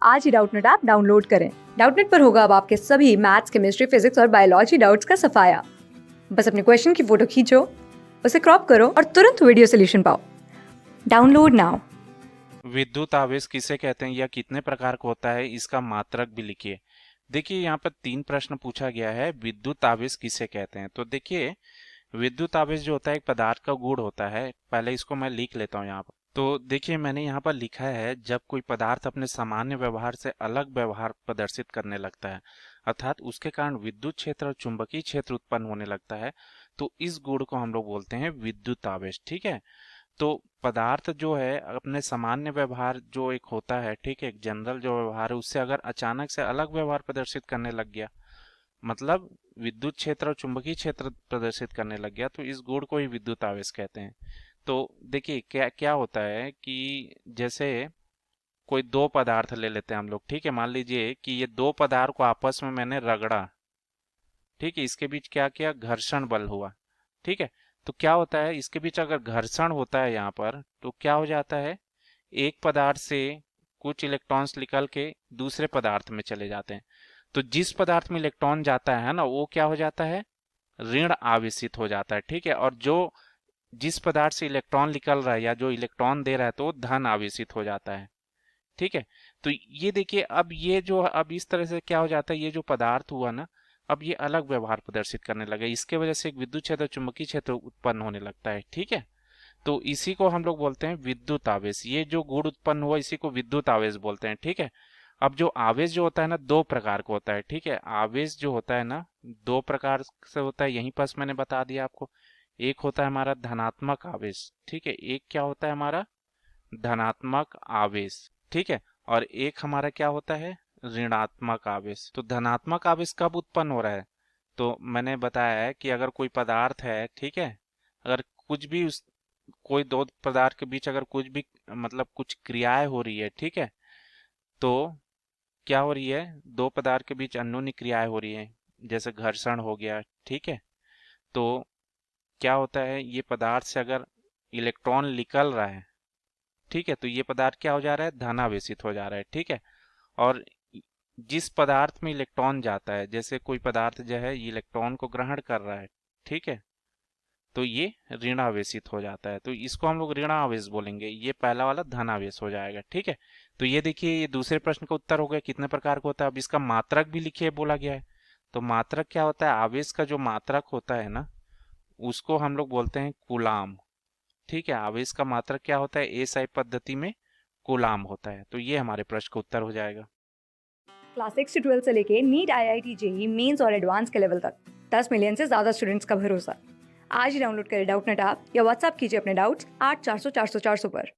आज ही Doubtnut app download करें। Doubtnut पर होगा अब आपके सभी मैथ्स, केमिस्ट्री, फिजिक्स और बायोलॉजी डाउट्स का सफाया। बस अपने क्वेश्चन की फोटो खींचो, उसे क्रॉप करो और तुरंत वीडियो सोल्यूशन पाओ। Download now. विद्युत आवेश किसे कहते हैं या कितने प्रकार का होता है, इसका मात्रक भी लिखिए। देखिए यहाँ पर 3 प्रश्न पूछा गया है, विद्युत आवेश किसे कहते हैं। तो देखिए विद्युत आवेश जो होता है एक पदार्थ का गुण होता है। पहले इसको मैं लिख लेता हूँ यहाँ पर। तो देखिए मैंने यहाँ पर लिखा है, जब कोई पदार्थ अपने सामान्य व्यवहार से अलग व्यवहार प्रदर्शित करने लगता है, अर्थात उसके कारण विद्युत क्षेत्र और चुंबकीय क्षेत्र उत्पन्न होने लगता है, तो इस गुण को हम लोग बोलते हैं विद्युत आवेश। ठीक है। तो पदार्थ जो है अपने सामान्य व्यवहार जो एक होता है, ठीक है, एक जनरल जो व्यवहार है, उससे अगर अचानक से अलग व्यवहार प्रदर्शित करने लग गया, मतलब विद्युत क्षेत्र और चुंबकीय क्षेत्र प्रदर्शित करने लग गया, तो इस गुण को ही विद्युत आवेश कहते हैं। तो देखिए क्या क्या होता है कि जैसे कोई दो पदार्थ ले लेते हैं हम लोग, ठीक है। मान लीजिए कि ये दो पदार्थ को आपस में मैंने रगड़ा, ठीक है, इसके बीच क्या किया, घर्षण बल हुआ, ठीक है। तो क्या होता है, इसके बीच अगर घर्षण होता है यहाँ पर, तो क्या हो जाता है, एक पदार्थ से कुछ इलेक्ट्रॉन्स निकल के दूसरे पदार्थ में चले जाते हैं। तो जिस पदार्थ में इलेक्ट्रॉन जाता है ना, वो क्या हो जाता है, ऋण आवेशित हो जाता है, ठीक है। और जो जिस पदार्थ से इलेक्ट्रॉन निकल रहा है या जो इलेक्ट्रॉन दे रहा है, तो वो धन आवेशित हो जाता है, ठीक है। तो ये देखिए, अब ये जो अब इस तरह से क्या हो जाता है, ये जो पदार्थ हुआ ना, अब ये अलग व्यवहार प्रदर्शित करने लगे, इसके वजह से एक विद्युत क्षेत्र चुंबकीय क्षेत्र उत्पन्न होने लगता है, ठीक है। तो इसी को हम लोग बोलते हैं विद्युत आवेश। ये जो गुण उत्पन्न हुआ इसी को विद्युत आवेश बोलते हैं, ठीक है। अब जो आवेश जो होता है ना, दो प्रकार का होता है, ठीक है। आवेश जो होता है ना, दो प्रकार से होता है, यहीं पास मैंने बता दिया आपको। एक होता है हमारा धनात्मक आवेश, ठीक है, एक क्या होता है हमारा धनात्मक आवेश, ठीक है। और एक हमारा क्या होता है, ऋणात्मक आवेश। तो धनात्मक आवेश कब उत्पन्न हो रहा है, तो मैंने बताया है कि अगर कोई पदार्थ है, ठीक है, अगर कुछ भी उस कोई दो पदार्थ के बीच अगर कुछ भी मतलब कुछ क्रियाएं हो रही है, ठीक है, तो क्या हो रही है, दो पदार्थ के बीच अन्योन्य क्रियाएं हो रही है, जैसे घर्षण हो गया, ठीक है। तो क्या होता है, ये पदार्थ से अगर इलेक्ट्रॉन निकल रहा है, ठीक है, तो ये पदार्थ क्या हो जा रहा है, धनावेशित हो जा रहा है, ठीक है। और जिस पदार्थ में इलेक्ट्रॉन जाता है, जैसे कोई पदार्थ जो है ये इलेक्ट्रॉन को ग्रहण कर रहा है, ठीक है, तो ये ऋणावेशित हो जाता है, तो इसको हम लोग ऋणावेश बोलेंगे। ये पहला वाला धनावेश हो जाएगा, ठीक है। तो ये देखिए, ये दूसरे प्रश्न का उत्तर हो गया कितने प्रकार का होता है। अब इसका मात्रक भी लिखिए बोला गया है। तो मात्रक क्या होता है, आवेश का जो मात्रक होता है ना, उसको हम लोग बोलते हैं कूलाम, ठीक है। आवेश का मात्रक क्या होता है, एसआई पद्धति में कूलाम होता है। तो ये हमारे प्रश्न का उत्तर हो जाएगा। क्लास 6 से 12 से लेके नीट, IIT, जेई मेंस और एडवांस के लेवल तक 10 मिलियन से ज्यादा स्टूडेंट्स का भरोसा। आज ही डाउनलोड करें डाउटनेट ऐप या व्हाट्सएप कीजिए अपने डाउट्स 8400 400 400 पर।